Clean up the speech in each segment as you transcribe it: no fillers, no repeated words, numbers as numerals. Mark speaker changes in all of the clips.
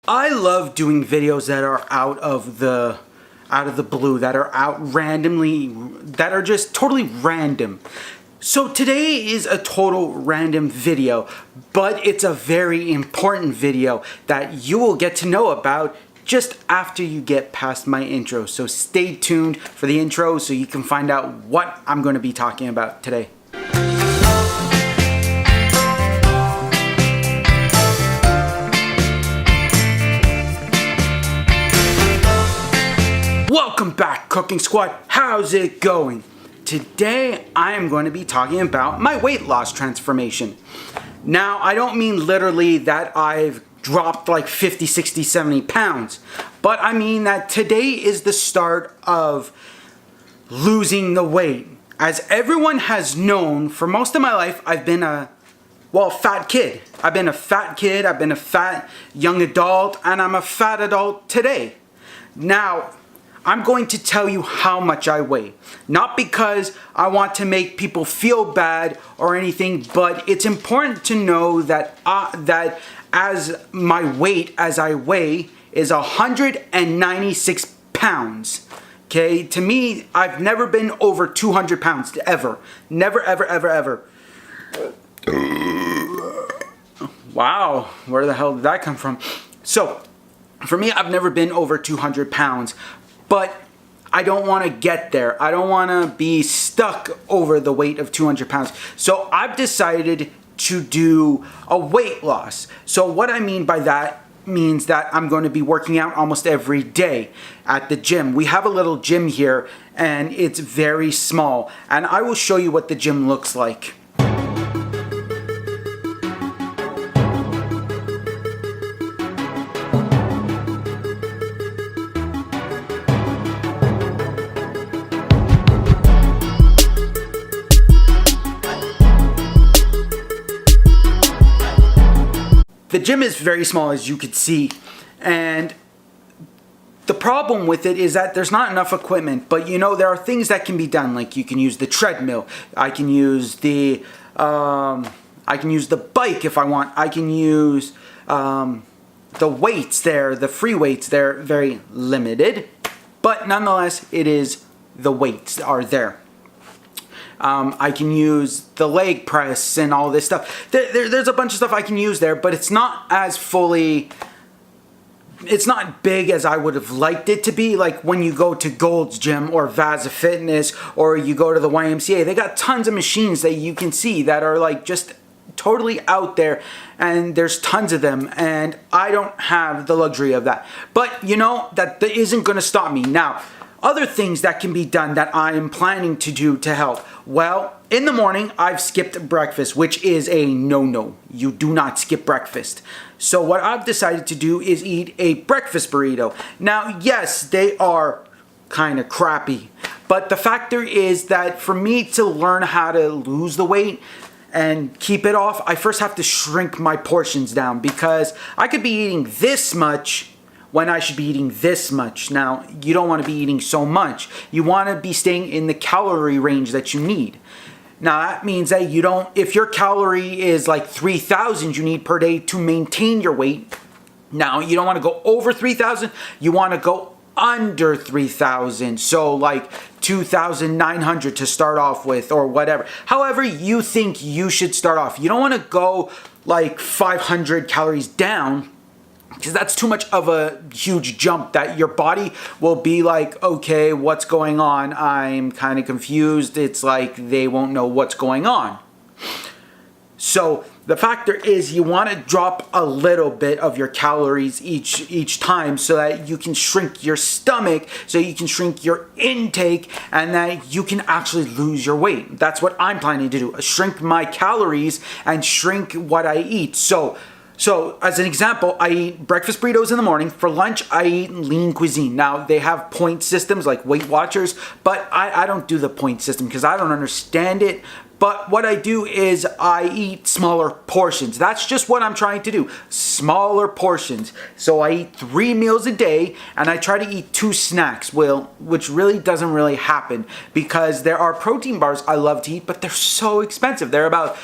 Speaker 1: I love doing videos that are out of the blue, that are out randomly, that are just totally random. So today is a total random video, but it's a very important video that you will get to know about just after you get past my intro. So stay tuned for the intro so you can find out what I'm going to be talking about today. Welcome back, Cooking Squad. How's it going? Today I am going to be talking about my weight loss transformation. Now, I don't mean literally that I've dropped like 50, 60, 70 pounds, but I mean that today is the start of losing the weight. As everyone has known, for most of my life, I've been a fat kid. I've been a fat kid, I've been a fat young adult, and I'm a fat adult today. Now, I'm going to tell you how much I weigh. Not because I want to make people feel bad or anything, but it's important to know that as my weight, as I weigh, is 196 pounds. Okay, to me, I've never been over 200 pounds, ever. Never, ever, ever, ever. Wow, where the hell did that come from? So, for me, I've never been over 200 pounds. But I don't want to get there. I don't want to be stuck over the weight of 200 pounds. So I've decided to do a weight loss. So what I mean by that means that I'm going to be working out almost every day at the gym. We have a little gym here and it's very small. And I will show you what the gym looks like. The gym is very small, as you could see, and the problem with it is that there's not enough equipment. But you know, there are things that can be done, like you can use the treadmill, I can use the bike if I want, I can use the weights there, the free weights. They're very limited, but nonetheless, the weights are there. I can use the leg press and all this stuff. There's a bunch of stuff I can use there, but it's not big as I would have liked it to be. Like when you go to Gold's Gym or Vaza Fitness or you go to the YMCA, they got tons of machines that you can see that are like just totally out there, and there's tons of them, and I don't have the luxury of that. But you know, that isn't going to stop me. Now, other things that can be done that I am planning to do to help. Well, in the morning, I've skipped breakfast, which is a no-no. You do not skip breakfast. So what I've decided to do is eat a breakfast burrito. Now, yes, they are kind of crappy, but the factor is that for me to learn how to lose the weight and keep it off, I first have to shrink my portions down, because I could be eating this much when I should be eating this much. Now, you don't want to be eating so much. You want to be staying in the calorie range that you need. Now, that means that if your calorie is like 3,000 you need per day to maintain your weight, now you don't want to go over 3,000, you want to go under 3,000. So like 2,900 to start off with, or whatever. However you think you should start off. You don't want to go like 500 calories down, because that's too much of a huge jump that your body will be like, okay, what's going on? I'm kind of confused. It's like they won't know what's going on. So the factor is you want to drop a little bit of your calories each time, so that you can shrink your stomach, so you can shrink your intake, and that you can actually lose your weight. That's what I'm planning to do, shrink my calories and shrink what I eat. So as an example, I eat breakfast burritos in the morning. For lunch, I eat lean cuisine. Now, they have point systems like Weight Watchers, but I don't do the point system because I don't understand it. But what I do is I eat smaller portions. That's just what I'm trying to do. Smaller portions. So I eat 3 meals a day, and I try to eat 2 snacks, which really doesn't really happen, because there are protein bars I love to eat, but they're so expensive. They're about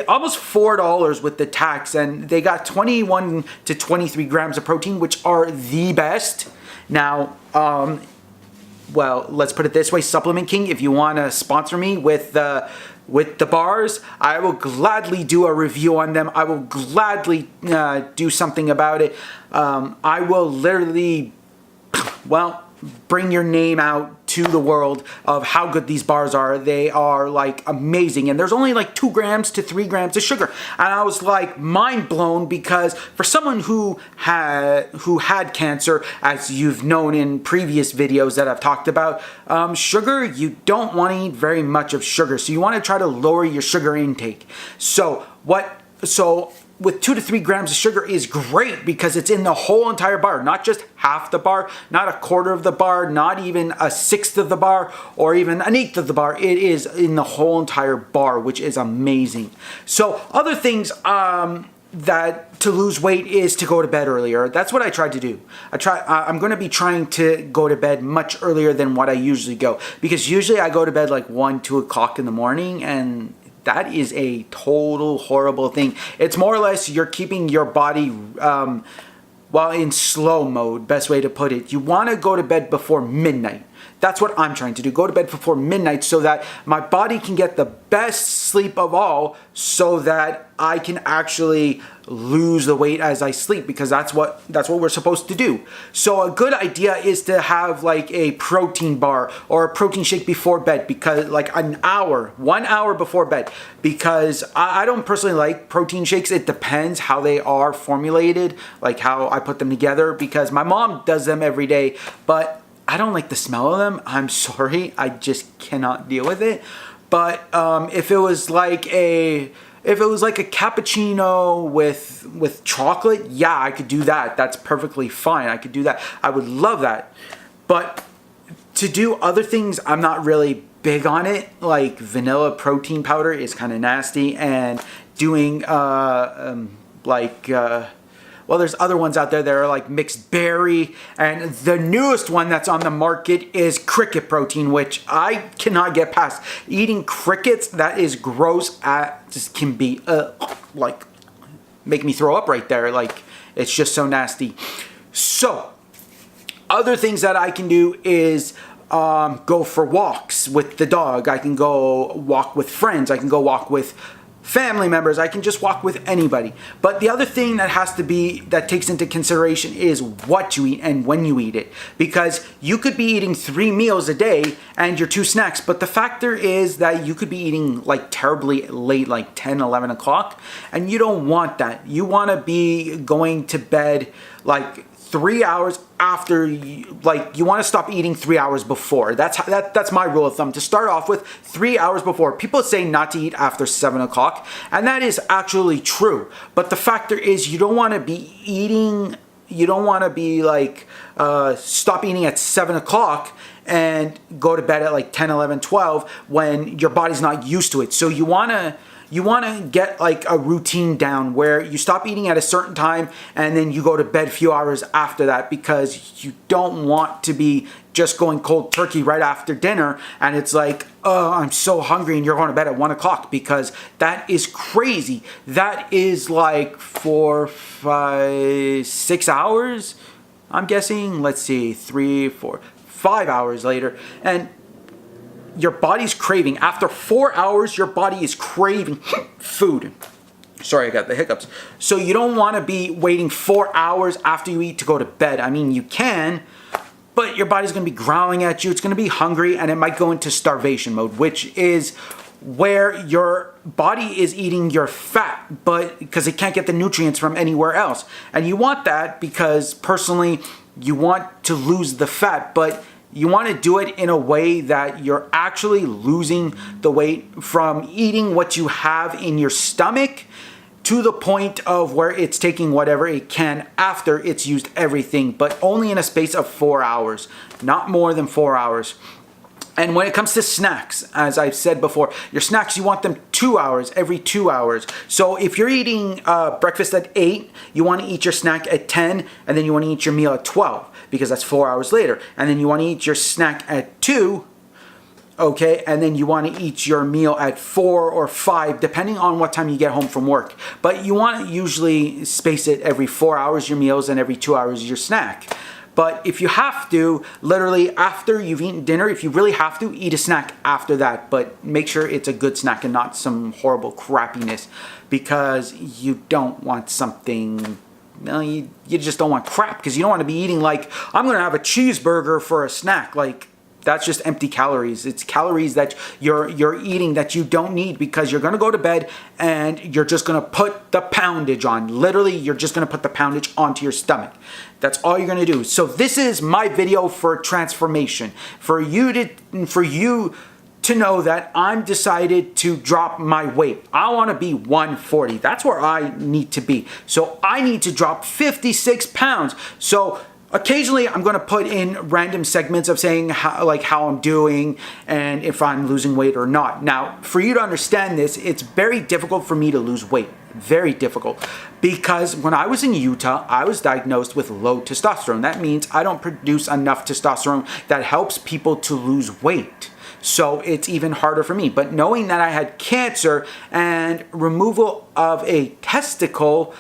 Speaker 1: almost $4 with the tax, and they got 21 to 23 grams of protein, which are the best. Now, well, let's put it this way, Supplement King, if you want to sponsor me with the bars, I will gladly do a review on them. I will gladly do something about it. I will literally, well, bring your name out to the world of how good these bars are. They are like amazing, and there's only like 2 grams to 3 grams of sugar, and I was like mind blown, because for someone who had cancer, as you've known in previous videos that I've talked about, sugar, you don't want to eat very much of sugar, so you want to try to lower your sugar intake. So with 2 to 3 grams of sugar is great, because it's in the whole entire bar, not just half the bar, not a quarter of the bar, not even a sixth of the bar, or even an eighth of the bar. It is in the whole entire bar, which is amazing. So other things that to lose weight is to go to bed earlier. That's what I tried to do. I'm going to be trying to go to bed much earlier than what I usually go, because usually I go to bed like 1, 2 o'clock in the morning, and that is a total horrible thing. It's more or less you're keeping your body in slow mode, best way to put it. You want to go to bed before midnight. That's what I'm trying to do. Go to bed before midnight so that my body can get the best sleep of all, so that I can actually lose the weight as I sleep, because that's what we're supposed to do. So a good idea is to have like a protein bar or a protein shake before bed, because like 1 hour before bed, because I don't personally like protein shakes. It depends how they are formulated, like how I put them together, because my mom does them every day, but I don't like the smell of them. I'm sorry, I just cannot deal with it. But if it was like a cappuccino with chocolate, yeah, I could do that. That's perfectly fine. I could do that. I would love that. But to do other things, I'm not really big on it. Like vanilla protein powder is kind of nasty, and doing well, there's other ones out there that are like mixed berry, and the newest one that's on the market is cricket protein, which I cannot get past. Eating crickets, that is gross. Just can be like make me throw up right there. Like, it's just so nasty. So other things that I can do is go for walks with the dog. I can go walk with friends. I can go walk with family members. I can just walk with anybody. But the other thing that takes into consideration is what you eat and when you eat it, because you could be eating 3 meals a day and your 2 snacks, but the factor is that you could be eating like terribly late, like 10, 11 o'clock, and you don't want that. You want to be going to bed like 3 hours after, you want to stop eating 3 hours before. That's my rule of thumb, to start off with 3 hours before. People say not to eat after 7 o'clock, and that is actually true. But the factor is you don't want to be eating, stop eating at 7 o'clock and go to bed at like 10, 11, 12 when your body's not used to it. So you want to get like a routine down where you stop eating at a certain time and then you go to bed a few hours after that, because you don't want to be just going cold turkey right after dinner and it's like, oh, I'm so hungry, and you're going to bed at 1 o'clock, because that is crazy. That is like 4, 5, 6 hours, I'm guessing. Let's see, 3, 4, 5 hours later, and your body's craving. After 4 hours, your body is craving food. Sorry, I got the hiccups. So you don't want to be waiting 4 hours after you eat to go to bed. I mean, you can, but your body's going to be growling at you. It's going to be hungry, and it might go into starvation mode, which is where your body is eating your fat, but because it can't get the nutrients from anywhere else. And you want that because personally, you want to lose the fat, but you want to do it in a way that you're actually losing the weight from eating what you have in your stomach to the point of where it's taking whatever it can after it's used everything, but only in a space of 4 hours, not more than 4 hours. And when it comes to snacks, as I've said before, your snacks, you want them 2 hours, every 2 hours. So if you're eating breakfast at 8, you want to eat your snack at 10, and then you want to eat your meal at 12, because that's 4 hours later. And then you want to eat your snack at 2, okay? And then you want to eat your meal at 4 or 5, depending on what time you get home from work. But you want to usually space it every 4 hours your meals and every 2 hours your snack. But if you have to, literally after you've eaten dinner, if you really have to, eat a snack after that. But make sure it's a good snack and not some horrible crappiness, because you don't want something, no, you just don't want crap, because you don't want to be eating like, I'm going to have a cheeseburger for a snack. Like, that's just empty calories. It's calories that you're eating that you don't need, because you're gonna go to bed and you're just gonna put the poundage on. Literally, you're just gonna put the poundage onto your stomach. That's all you're gonna do. So this is my video for transformation. For you to know that I'm decided to drop my weight. I wanna be 140. That's where I need to be. So I need to drop 56 pounds. So occasionally, I'm going to put in random segments of saying how I'm doing and if I'm losing weight or not. Now, for you to understand this, it's very difficult for me to lose weight. Very difficult. Because when I was in Utah, I was diagnosed with low testosterone. That means I don't produce enough testosterone that helps people to lose weight. So it's even harder for me. But knowing that I had cancer and removal of a testicle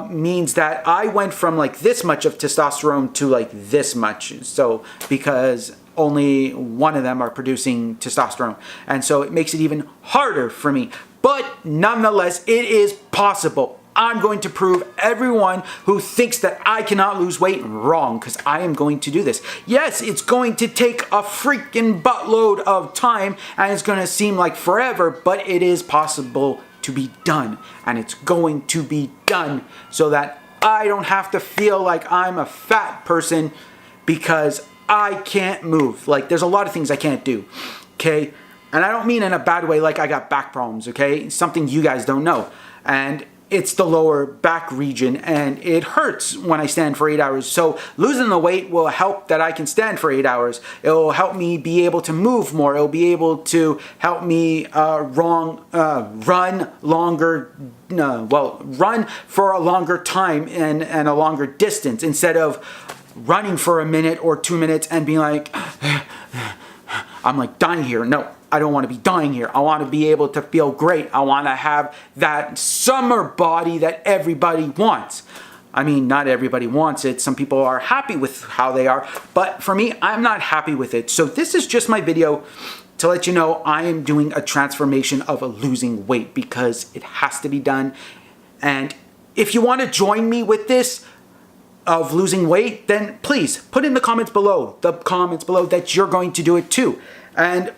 Speaker 1: means that I went from like this much of testosterone to like this much. So because only one of them are producing testosterone. And so it makes it even harder for me. But nonetheless, it is possible. I'm going to prove everyone who thinks that I cannot lose weight wrong, because I am going to do this. Yes, it's going to take a freaking buttload of time and it's going to seem like forever, but it is possible to be done, and it's going to be done so that I don't have to feel like I'm a fat person because I can't move. Like, there's a lot of things I can't do, okay? And I don't mean in a bad way, like I got back problems, okay? Something you guys don't know. And it's the lower back region, and it hurts when I stand for 8 hours. So losing the weight will help that I can stand for 8 hours. It will help me be able to move more. It will be able to help me run for a longer time and a longer distance, instead of running for a minute or 2 minutes and being like, I'm like dying here. No, I don't want to be dying here. I want to be able to feel great. I want to have that summer body that everybody wants. I mean, not everybody wants it. Some people are happy with how they are. But for me, I'm not happy with it. So this is just my video to let you know I am doing a transformation of losing weight, because it has to be done. And if you want to join me with this, of losing weight, then please put in the comments below that you're going to do it too. And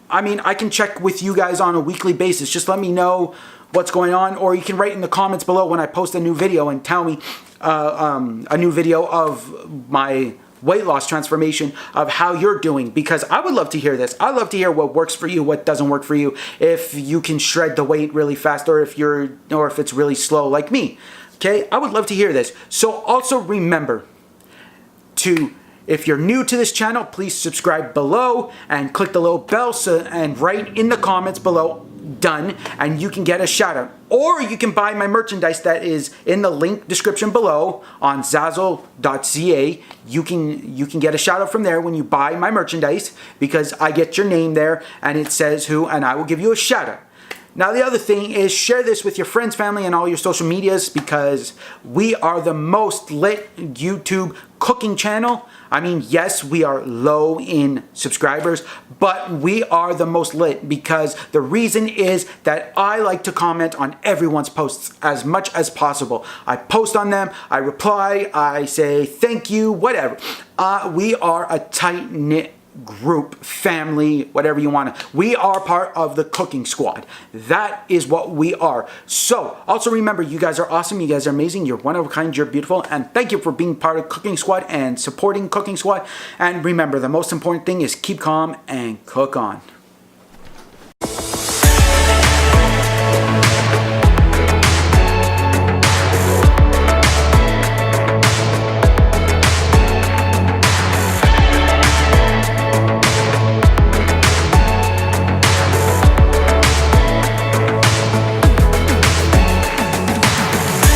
Speaker 1: I can check with you guys on a weekly basis. Just let me know what's going on, or you can write in the comments below when I post a new video and tell me a new video of my weight loss transformation, of how you're doing, because I would love to hear this. I'd love to hear what works for you, what doesn't work for you, if you can shred the weight really fast, or if it's really slow like me. Okay, I would love to hear this. So also remember if you're new to this channel, please subscribe below and click the little bell and write in the comments below done, and you can get a shout out. Or you can buy my merchandise that is in the link description below on Zazzle.ca. You can get a shout out from there when you buy my merchandise, because I get your name there and it says who, and I will give you a shout out. Now, the other thing is, share this with your friends, family, and all your social medias, because we are the most lit YouTube cooking channel. I mean, yes, we are low in subscribers, but we are the most lit, because the reason is that I like to comment on everyone's posts as much as possible. I post on them, I reply, I say thank you, whatever. We are a tight-knit group, family, whatever you want to. We are part of the cooking squad. That is what we are. So also remember, you guys are awesome. You guys are amazing. You're one of a kind. You're beautiful. And thank you for being part of Cooking Squad and supporting Cooking Squad. And remember, the most important thing is keep calm and cook on.